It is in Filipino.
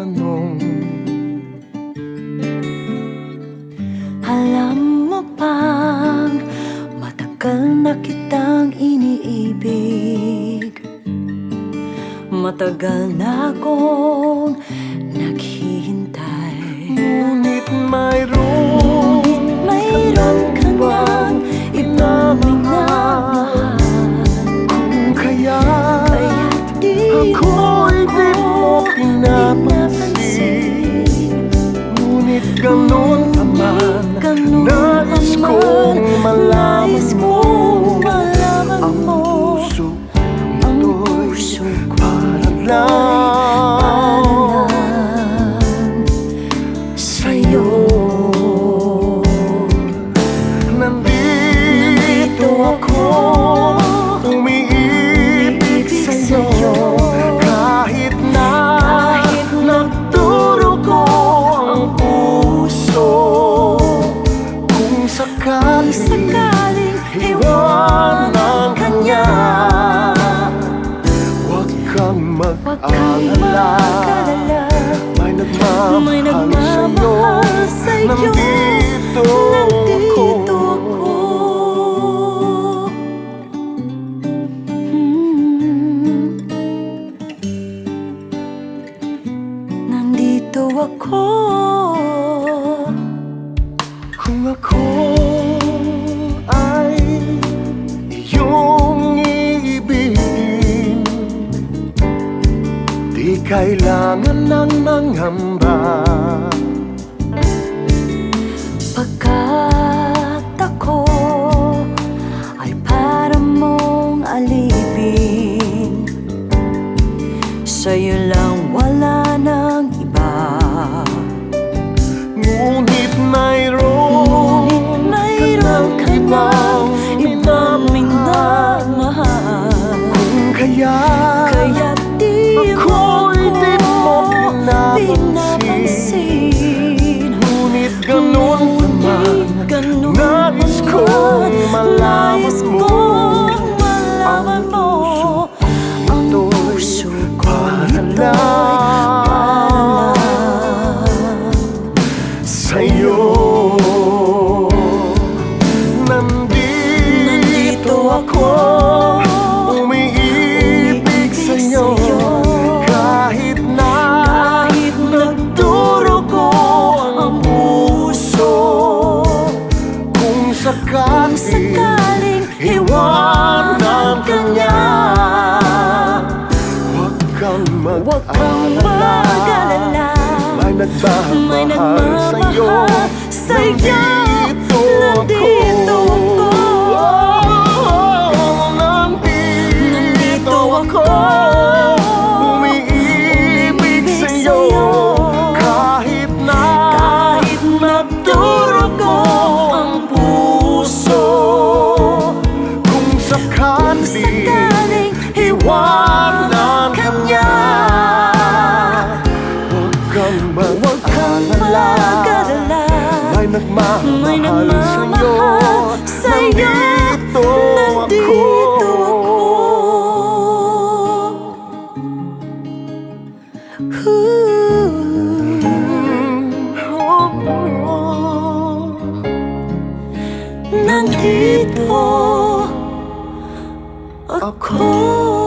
tanong. Alam mo bang matagal na kitang iniibig? Matagal na akong naghihintay. Ngunit mayroon ka nang ibang minamahal. Kung Kaya't di ako'y di mo pinapansin. Ngunit ganun pa man, nais kong malaman mo ang puso ito'y para lang sa'yo. Nandito ako, umiibig sa'yo, kahit na nagdurugo ang puso. Kung sakaling iwanan ka niya, huwag kang mag-alala. May nagmamahal sa'yo. Nandito ako. Nandito ako. Kung ako ay iyong iibigin, di kailangan ng manghamba. Pagkat ako ay para mong alipin, sa'yo lang wala nang iba. Ngunit mayroon ka ng ibang minamahal. Kung Kaya't di ako'y di mo pinapansin. Ngunit ganun pa man, nais kong malaman mo ang puso ko'y para lang sa'yo. Nandito ako, umiibig sa'yo, kahit na nagdurugo ang puso. Kung sakaling iwanan ka niya, huwag kang mag-alala. May nagmamahal sa'yo. Nandito ako. Nandito ako, umiibig sa'yo, kahit na nagdurugo ang puso. Kung sakaling iwanan ka niya, huwag kang mag-alala. May nagmamahal sa'yo. Nandito ako. Nandito ako.